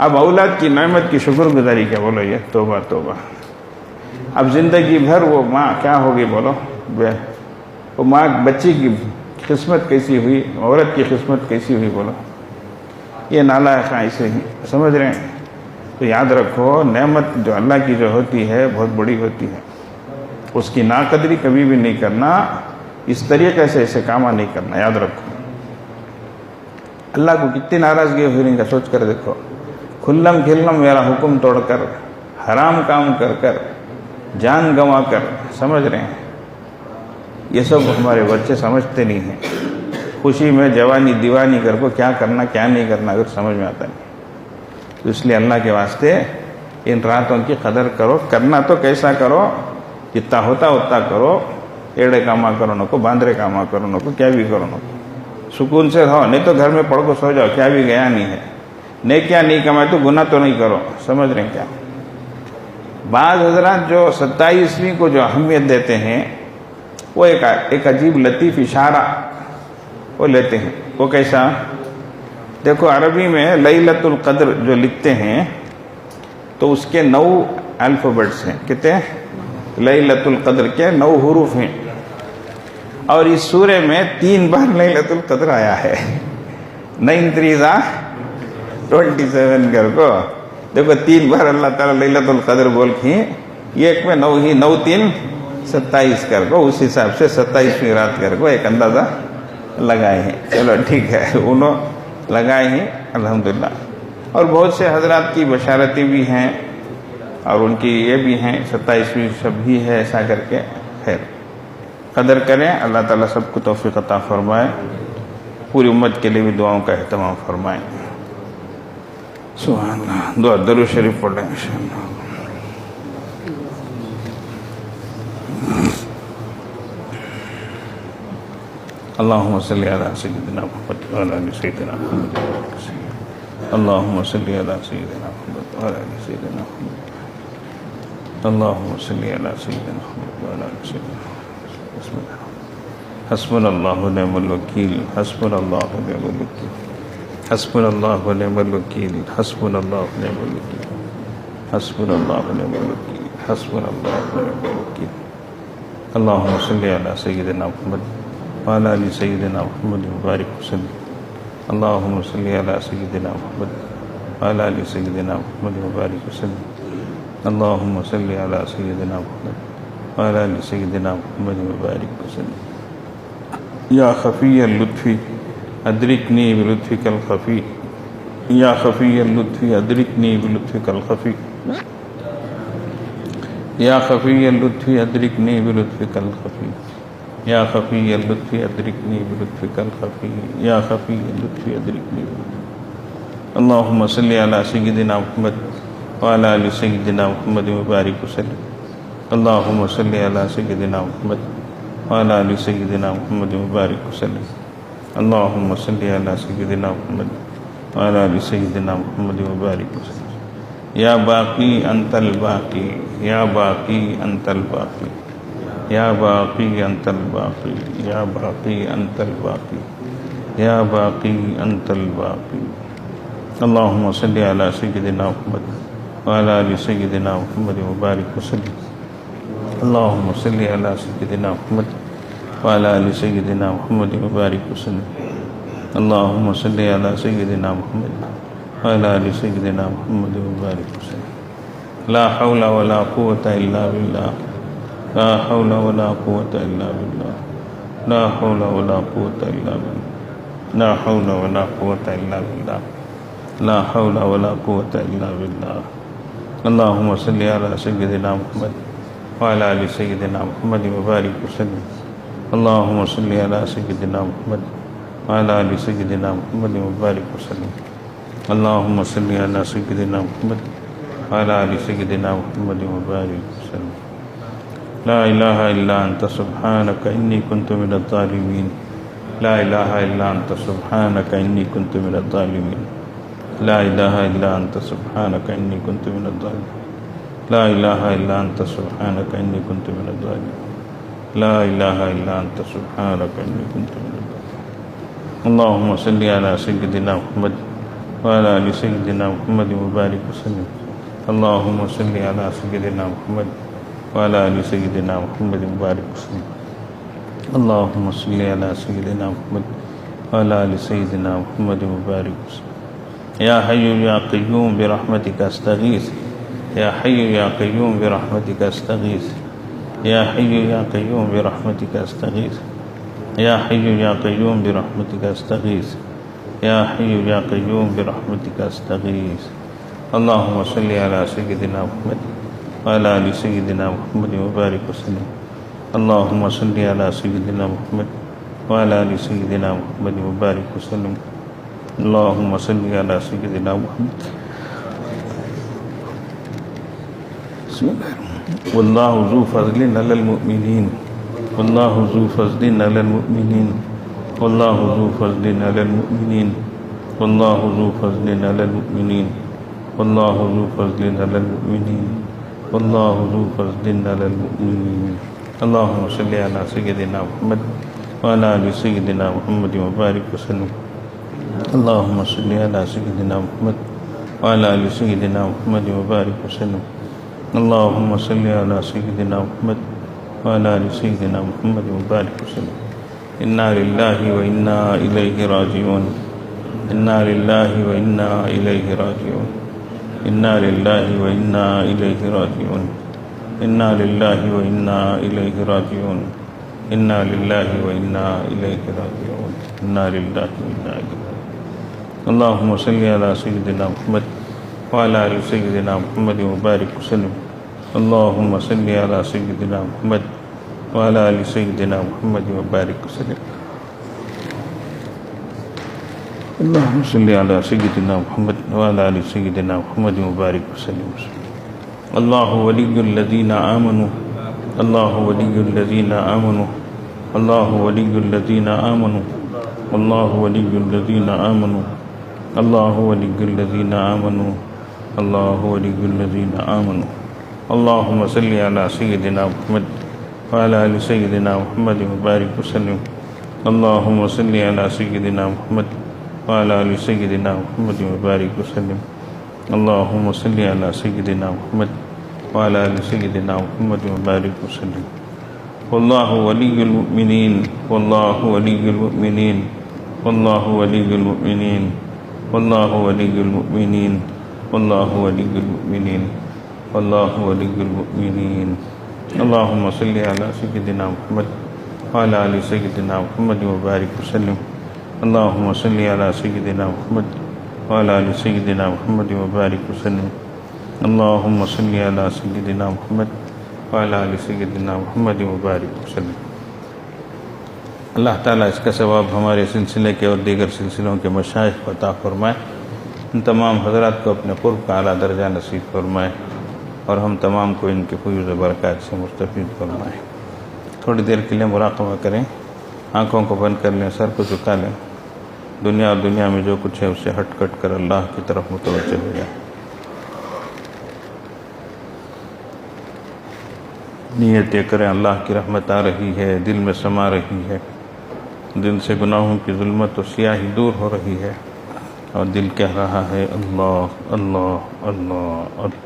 اب اولاد کی نعمت کی شکر گزاری کیا؟ بولو یہ توبہ توبہ. اب زندگی بھر وہ ماں کیا ہوگی؟ بولو وہ ماں بچی کی قسمت کیسی ہوئی، عورت کی قسمت کیسی ہوئی؟ بولو. یہ نالائق ایسے ہی سمجھ رہے ہیں. تو یاد رکھو نعمت جو اللہ کی جو ہوتی ہے بہت بڑی ہوتی ہے، اس کی ناقدری کبھی بھی نہیں کرنا، اس طریقے سے ایسے کام نہیں کرنا. یاد رکھو اللہ کو کتنی ناراضگی ہوئی رہی کا سوچ کر دیکھو. کھلم کھلم میرا حکم توڑ کر، حرام کام کر کر، جان گنوا کر، سمجھ رہے ہیں؟ یہ سب ہمارے بچے سمجھتے نہیں ہیں. خوشی میں جوانی دیوانی کر کو کیا کرنا کیا نہیں کرنا اگر سمجھ میں آتا نہیں. تو اس لیے اللہ کے واسطے ان راتوں کی قدر کرو. کرنا تو کیسا کرو، جتنا ہوتا اتنا کرو. ایڑے کاما کرو نہ کو، باندرے کاما کرو نہ کو، کیا بھی کرو نہ کو. سکون سے رہو، نہیں تو گھر میں پڑھ کو سو جاؤ، کیا بھی گیا نہیں ہے. نیکیاں نہیں کمائے تو گناہ تو نہیں کرو. سمجھ رہے ہیں کیا؟ بعض حضرات جو 27ویں کو جو اہمیت دیتے ہیں، وہ ایک عجیب لطیف اشارہ وہ لیتے ہیں. وہ کیسا؟ دیکھو عربی میں لیلۃ القدر جو لکھتے ہیں تو اس کے 9 الفابیٹس ہیں. کتنے؟ لیلۃ القدر کے 9 حروف ہیں. اور اس سورے میں 3 بار لیلۃ القدر آیا ہے. 9 3 27 کر کو دیکھو 3 بار اللہ تعالیٰ لیلۃ القدر بول کی. یہ ایک میں 9 ہی 9 3 27 کو اس حساب سے 27ویں رات کو ایک اندازہ لگائے ہیں. چلو ٹھیک ہے, انہوں لگائے ہیں الحمدللہ. اور بہت سے حضرات کی بشارتیں بھی ہیں اور ان کی یہ بھی ہیں 27ویں شب بھی ہے, ایسا کر کے خیر قدر کریں. اللہ تعالیٰ سب کو توفیق عطا فرمائے, پوری امت کے لیے بھی دعاؤں کا اہتمام فرمائیں. سبحان اللہ. دعا درود شریف پڑھ لیں انشاءاللہ. اللهم صل على سيدنا محمد وعلى ال سيدنا محمد. اللهم صل على سيدنا محمد وعلى ال سيدنا محمد. اللهم صل على سيدنا محمد وعلى ال سيدنا محمد. بسم الله. حسبنا الله ونعم الوكيل. حسبنا الله ونعم الوكيل. حسبنا الله ونعم الوكيل. حسبنا الله ونعم الوكيل. حسبنا الله ونعم الوكيل. حسبنا الله ونعم الوكيل. اللهم صل على سيدنا محمد وعلى ال سيدنا محمد وبارك وسلم. اللهم صل على سيدنا محمد وعلى ال سيدنا محمد وبارك وسلم. اللهم صل على سيدنا محمد وعلى ال سيدنا محمد وبارك وسلم. يا خفي اللطف أدركني بلطفك الخفي. يا خفي اللطف أدركني بلطفك الخفي. يا خفي اللطف أدركني بلطفك الخفي. يا خفي اللطف أدركني بلطفك الخفي. يا خفي اللطف أدركني بلطفك. اللهم صل على سيدنا محمد وعلى آل سيدنا محمد وبارك وسلم. اللهم صل على سيدنا محمد وعلى آل سيدنا محمد وبارك وسلم. اللهم صل على سيدنا محمد وعلى آل سيدنا محمد وبارك وسلم. يا باقي أنت الباقي. يا باقي أنت الباقي. يا باقي أنت الباقي. يا باقي أنت الباقي. يا باقي أنت الباقي. اللهم صل على سيدنا محمد وعلى آل سيدنا محمد وبارك وسلم. اللهم صل على سيدنا محمد وعلى آل سيدنا محمد وبارك وسلم. اللهم صل على سيدنا محمد وعلى آل سيدنا محمد وبارك وسلم. لا حول ولا قوة إلا بالله. لا حول ولا قوة إلا بالله. لا حول ولا قوة إلا بالله. لا حول ولا قوة إلا بالله. لا حول ولا قوة إلا بالله. اللهم صل على سيدنا محمد وعلى آل سيدنا محمد وبارك وسلم. اللهم صل على سيدنا محمد وعلى آل سيدنا محمد وبارك وسلم. اللهم صل على سيدنا محمد وعلى آل سيدنا محمد وبارك وسلم. لا إله إلا أنت سبحانك إني كنت من الظالمين. لا إله إلا أنت سبحانك إني كنت من الظالمين. لا إله إلا أنت سبحانك إني كنت من الظالمين. لا إله إلا أنت سبحانك إني كنت من الظالمين. لا إله إلا أنت سبحانك إني كنت من الظالمين. اللهم صل على سيدنا محمد وعلى آل سيدنا محمد وبارك وسلم. اللهم صل على سيدنا محمد وعلى آل سيدنا محمد وبارك وسلم. اللهم صل على سيدنا محمد وعلى آل سيدنا محمد وبارك وسلم. يا حي يا قيوم برحمتك أستغيث. يا حي يا قيوم برحمتك أستغيث. يا حي يا قيوم برحمتك أستغيث. يا حي يا قيوم برحمتك أستغيث. يا حي يا قيوم برحمتك أستغيث. اللهم صل على سيدنا محمد وعلى آل سيدنا محمد وبارك وسلم. اللهم صل على سيدنا محمد وعلى آل سيدنا محمد وبارك وسلم. اللهم صل على سيدنا محمد. بسم الله. والله ذو فضل على المؤمنين. والله ذو فضل على المؤمنين. والله ذو فضل على المؤمنين. والله ذو فضل على المؤمنين. والله ذو فضل على المؤمنين. والله ذو فضل على المؤمنين. اللهم صل على سيدنا محمد وعلى آل سيدنا محمد وبارك وسلم. اللهم صل على سيدنا محمد وعلى آل سيدنا محمد وبارك وسلم. اللهم صل على سيدنا محمد وعلى آل سيدنا محمد وبارك وسلم. إنا لله وإنا إليه راجعون. إنا لله وإنا إليه راجعون. إنا لله وإنا إليه راجعون. إنا لله وإنا إليه راجعون إنا لله وإنا إليه راجعون إنا لله وإنا إليه راجعون اللهم صل على سيدنا محمد وعلى آل سيدنا محمد وبارك وسلم اللهم صل على سيدنا محمد وعلى آل سيدنا محمد وبارك وسلم اللهم صل على سيدنا محمد وعلى آل سيدنا محمد وبارك وسلم الله ولي الذين آمنوا الله ولي الذين آمنوا الله ولي الذين آمنوا الله ولي الذين آمنوا الله ولي الذين آمنوا الله ولي الذين آمنوا اللهم صل على سيدنا محمد وعلى آل سيدنا محمد وبارك وسلم اللهم صل على سيدنا محمد وعلى آل سيدنا محمد وبارك وسلم اللهم صل على سيدنا محمد وعلى آل سيدنا محمد وبارك وسلم والله ولي المؤمنين والله ولي المؤمنين والله ولي المؤمنين والله ولي المؤمنين والله ولي المؤمنين والله ولي المؤمنين اللهم صل على سيدنا محمد وعلى آل سيدنا محمد وبارك وسلم اللهم صل على سيدنا محمد وعلى آل سيدنا محمد وبارك وسلم اللهم صل على سيدنا محمد وعلى آل سيدنا محمد وبارك وسلم اللہ تعالیٰ اس کا ثواب ہمارے سلسلے کے اور دیگر سلسلوں کے مشائخ کو عطا فرمائے، ان تمام حضرات کو اپنے قرب کا اعلیٰ درجہ نصیب فرمائے اور ہم تمام کو ان کے فیوز و برکات سے مستفید فرمائے۔ تھوڑی دیر کے لیے مراقبہ کریں، آنکھوں کو بند کر لیں، سر کو جھکا لیں، دنیا اور دنیا میں جو کچھ ہے اسے ہٹ کٹ کر اللہ کی طرف متوجہ ہو جائیں۔ نیت یہ کریں اللہ کی رحمت آ رہی ہے، دل میں سما رہی ہے، دل سے گناہوں کی ظلمت و سیاہی دور ہو رہی ہے اور دل کہہ رہا ہے اللہ اللہ اللہ اللہ۔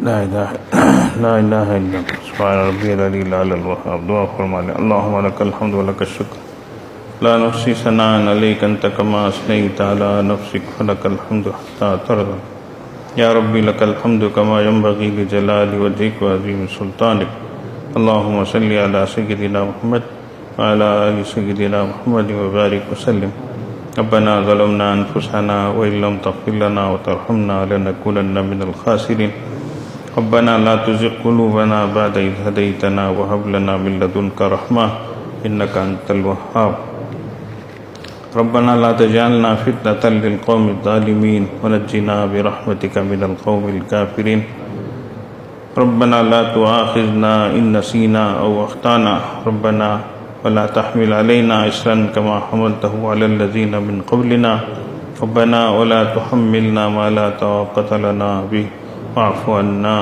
لا الہ الا اللہ سبحان ربی العلی الاعلی الوہاب. دعا فرما لیں. اللہم لک الحمد ولک الشکر لا نحصی ثناء علیک انت کما اثنیت علی نفسک فلک الحمد حتی ترضی. یا ربی لک الحمد کما ینبغی لجلال وجهک وعظیم سلطانک. اللہم صلی علی سیدنا محمد وعلی آل سیدنا محمد وبارک وسلم. ربنا ظلمنا انفسنا وان لم تغفر لنا وترحمنا لنکونن من الخاسرین. ربنا لا تزغ قلوبنا بعد إذ هديتنا وهب لنا من لدنك رحمة إنك أنت الوهاب. ربنا لا تجعلنا فتنة للقوم الظالمين ونجنا برحمتك من القوم الكافرين. ربنا لا تؤاخذنا إن نسينا أو أخطأنا. ربنا ولا تحمل علينا إصرا كما حملته على الذين من قبلنا. ربنا ولا تحملنا ما لا طاقة لنا به واعف عنا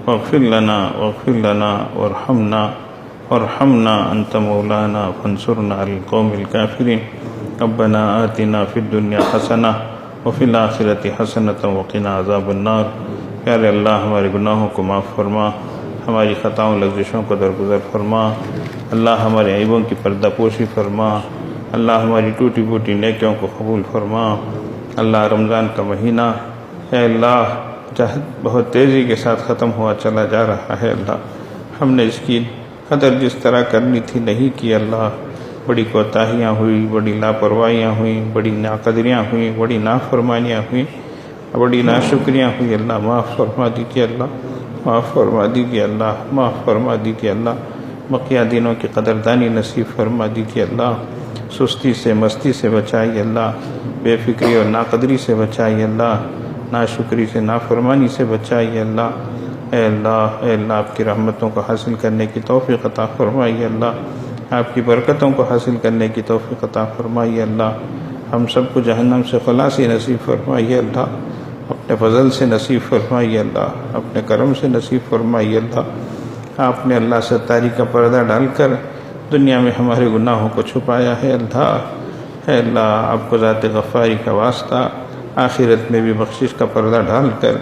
واغفر لنا وارحمنا أنت مولانا فانصرنا على القوم الكافرين. ربنا آتنا في الدنيا حسنة وفي الآخرة حسنة وقنا عذاب النار. پیارے اللہ ہمارے گناہوں کو معاف فرما، ہماری خطاؤں لغزشوں کو درگزر فرما. اللہ ہمارے عیبوں کی پردہ پوشی فرما. اللہ ہماری ٹوٹی پھوٹی نیکیوں کو قبول فرما. اللہ رمضان کا مہینہ اے اللہ بہت تیزی کے ساتھ ختم ہوا چلا جا رہا ہے. اللہ ہم نے اس کی قدر جس طرح کرنی تھی نہیں کی. اللہ بڑی کوتاہیاں ہوئی، بڑی لاپرواہیاں ہوئیں، بڑی ناقدریاں ہوئیں، بڑی نافرمانیاں ہوئیں، بڑی ناشکریاں ہوئی. اللہ معاف فرما دیجیے. اللہ معاف فرما دیجیے. اللہ معاف فرما دیجیے. اللہ بقیہ دینوں کی قدردانی نصیب فرما دیجیے. اللہ سستی سے مستی سے بچائیے. اللہ بے فکری اور ناقدری سے بچائیے. اللہ ناشکری سے نافرمانی سے بچائیے. اللہ اے اللہ آپ کی رحمتوں کو حاصل کرنے کی توفیق عطا فرمائیے. اللہ آپ کی برکتوں کو حاصل کرنے کی توفیق عطا فرمائیے. اللہ ہم سب کو جہنم سے خلاصی نصیب فرمائیے. اللہ اپنے فضل سے نصیب فرمائیے. اللہ اپنے کرم سے نصیب فرمائیے. اللہ آپ نے اللہ ستاری کا پردہ ڈال کر دنیا میں ہمارے گناہوں کو چھپایا ہے. اللہ اے اللہ آپ کو ذات غفاری کا واسطہ آخرت میں بھی بخشش کا پردہ ڈال کر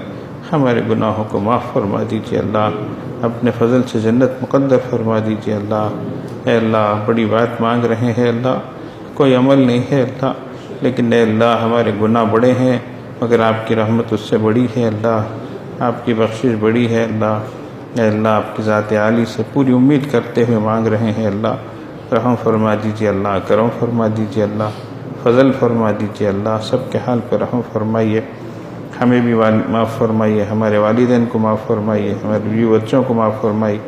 ہمارے گناہوں کو معاف فرما دیجیے. اللہ اپنے فضل سے جنت مقدر فرما دیجیے. اللہ اے اللہ بڑی بات مانگ رہے ہیں. اللہ کوئی عمل نہیں ہے. اللہ لیکن اے اللہ ہمارے گناہ بڑے ہیں مگر آپ کی رحمت اس سے بڑی ہے. اللہ آپ کی بخشش بڑی ہے. اللہ اے اللہ آپ کی ذات عالی سے پوری امید کرتے ہوئے مانگ رہے ہیں. اللہ رحم فرما دیجیے. اللہ کرم فرما دیجیے. اللہ فضل فرما دیجیے. اللہ سب کے حال پہ رحم فرمائیے. ہمیں بھی معاف فرمائیے، ہمارے والدین کو معاف فرمائیے، ہمارے بیوی بچوں کو معاف فرمائیے،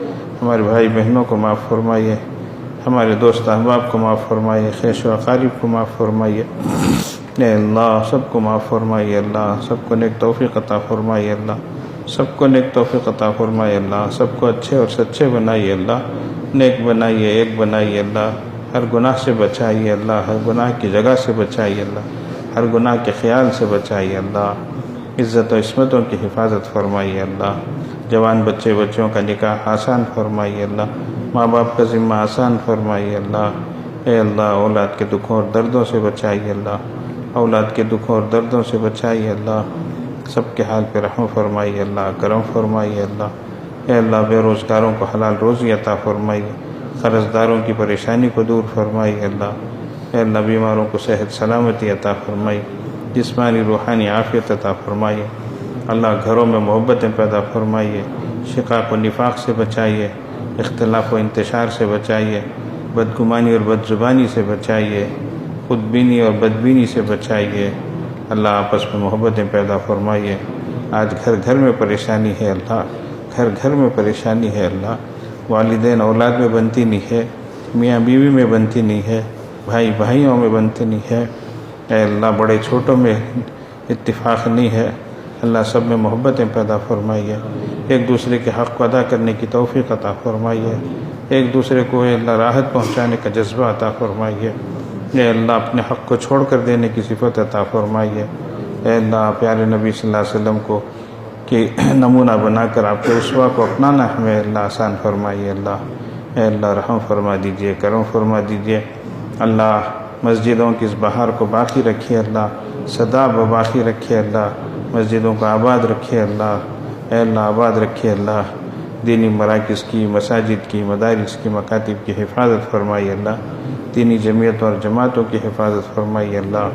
ہمارے بھائی بہنوں کو معاف فرمائیے، ہمارے دوست احباب کو معاف فرمائیے، خیش و اقارب کو معاف فرمائیے. اے اللہ سب کو معاف فرمائیے. اللہ سب کو نیک توفیق عطا فرمائیے. اللہ سب کو نیک توفیق عطا فرمائیے. اللہ سب کو اچھے اور سچے بنائیے. اللہ نیک بنائیے، ایک بنائیے. اللہ ہر گناہ سے بچائیے. اللہ ہر گناہ کی جگہ سے بچائیے. اللہ ہر گناہ کے خیال سے بچائیے. اللہ عزت و عصمتوں کی حفاظت فرمائیے. اللہ جوان بچوں کا نکاح آسان فرمائیے. اللہ ماں باپ کا ذمہ آسان فرمائیے. اللہ اے اللہ اولاد کے دکھوں اور دردوں سے بچائیے. اللہ اولاد کے دکھوں اور دردوں سے بچائیے. اللہ سب کے حال پہ رحم فرمائیے. اللہ کرم فرمائیے. اللہ اے اللہ بے روزگاروں کو حلال روزی عطا فرمائیے. قرض داروں کی پریشانی کو دور فرمائیے. اللہ اے اللہ بیماروں کو صحت سلامتی عطا فرمائیے، جسمانی روحانی عافیت عطا فرمائیے. اللہ گھروں میں محبتیں پیدا فرمائیے. شقاق و نفاق سے بچائیے، اختلاف و انتشار سے بچائیے، بدگمانی اور بدزبانی سے بچائیے، خودبینی اور بدبینی سے بچائیے. اللہ آپس میں محبتیں پیدا فرمائیے. آج گھر گھر میں پریشانی ہے. اللہ گھر گھر میں پریشانی ہے. اللہ والدین اولاد میں بنتی نہیں ہے، میاں بیوی میں بنتی نہیں ہے، بھائی بھائیوں میں بنتی نہیں ہے. اے اللہ بڑے چھوٹوں میں اتفاق نہیں ہے. اللہ سب میں محبتیں پیدا فرمائیے. ایک دوسرے کے حق کو ادا کرنے کی توفیق عطا فرمائیے. ایک دوسرے کو اے اللہ راحت پہنچانے کا جذبہ عطا فرمائیے. اے اللہ اپنے حق کو چھوڑ کر دینے کی صفت عطا فرمائیے. اے اللہ پیارے نبی صلی اللہ علیہ وسلم کو کہ نمونہ بنا کر آپ کے اسوہ کو اپنانا ہمیں اللہ آسان فرمائیے. اللہ اے اللہ رحم فرما دیجیے، کرم فرما دیجیے. اللہ مسجدوں کی اس بہار کو باقی رکھیے. اللہ سدا باقی رکھیے. اللہ مسجدوں کو آباد رکھیے. اللہ اے اللہ آباد رکھے اللہ دینی مراکز کی، مساجد کی، مدارس کی، مکاتب کی حفاظت فرمائی اللہ، دینی جمعیت اور جماعتوں کی حفاظت فرمائی اللہ،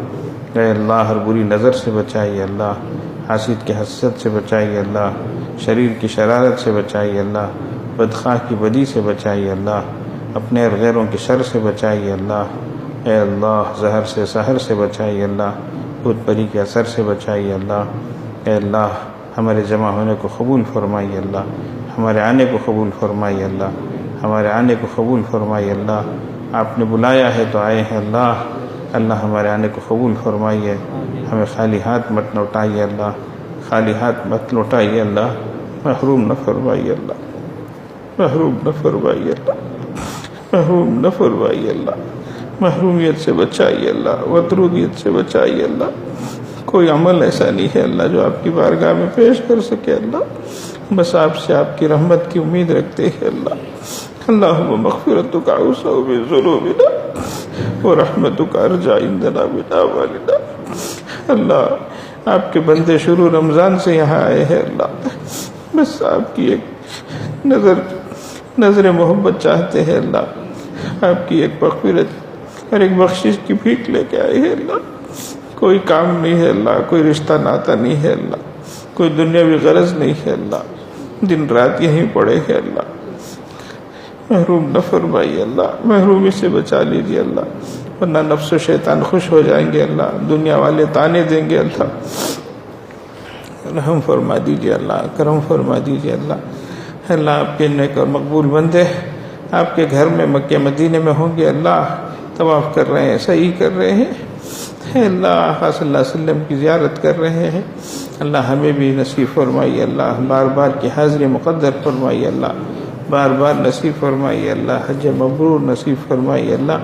اے اللہ ہر بری نظر سے بچائی اللہ، حاسد کے حسد سے بچائی اللہ، شریر کی شرارت سے بچائی اللہ، بدخواہ کی بدی سے بچائی اللہ، اپنے اور غیروں کی شر سے بچائی اللہ، اے اللہ زہر سے سحر سے بچائی اللہ، بت پری کے اثر سے بچائی اللہ، اے اللہ ہمارے جمع ہونے کو قبول فرمائی اللہ، ہمارے آنے کو قبول فرمائی اللہ، ہمارے آنے کو قبول فرمائی اللہ، آپ نے بلایا ہے تو آئے ہیں اللہ، اللہ ہمارے آنے کو قبول فرمائیے، ہمیں خالی ہاتھ مت لوٹائیے اللہ، خالی ہاتھ مت لوٹائیے اللہ، محروم نہ فرمائیے اللہ، محروم نہ فرمائیے اللہ، محروم نہ فرمائیے اللہ، محرومیت سے بچائیے اللہ، مطرودیت سے بچائیے اللہ، کوئی عمل ایسا نہیں ہے اللہ جو آپ کی بارگاہ میں پیش کر سکے اللہ، بس آپ سے آپ کی رحمت کی امید رکھتے ہیں اللہ، اللہم مغفرتک اوسع من ذنوبنا ورحمتک ارجع عندنا من اعمالنا، اللہ آپ کے بندے شروع رمضان سے یہاں آئے ہیں اللہ، بس آپ کی ایک نظر محبت چاہتے ہیں اللہ، آپ کی ایک مغفرت اور ایک بخشش کی بھیک لے کے آئے ہیں اللہ، کوئی کام نہیں ہے اللہ، کوئی رشتہ ناتا نہیں ہے اللہ، کوئی دنیاوی غرض نہیں ہے اللہ، دن رات یہیں پڑے ہیں اللہ، محروم نہ فرمائیے اللہ، محرومی سے بچا لیجیے اللہ، ورنہ نفس و شیطان خوش ہو جائیں گے اللہ، دنیا والے تانے دیں گے اللہ، رحم فرما دیجیے اللہ، کرم فرما دیجیے اللہ، اللہ آپ کے نیک اور مقبول بندے آپ کے گھر میں مکہ مدینے میں ہوں گے اللہ، طواف کر رہے ہیں، سعی کر رہے ہیں، اے اللہ آقا صلی اللہ علیہ وسلم کی زیارت کر رہے ہیں، اللہ ہمیں بھی نصیب فرمائیے اللہ، بار بار کی حاضری مقدر فرمائیے اللہ، بار بار نصیب فرمائیے اللہ، حج مبرور نصیب فرمائیے اللہ،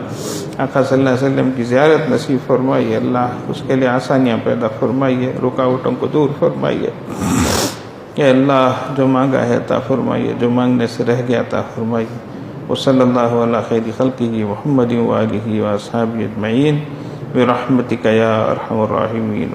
آقا صلی اللہ علیہ وسلم کی زیارت نصیب فرمائیے اللہ، اس کے لیے آسانیاں پیدا فرمائیے، رکاوٹوں کو دور فرمائیے، اے اللہ جو مانگا ہے عطا فرمائیے، جو مانگنے سے رہ گیا عطا فرمائیے، وصلی اللہ علی خیر خلقہ محمد وآلہ واصحابہ اجمعین برحمتک یا ارحم الراحمین۔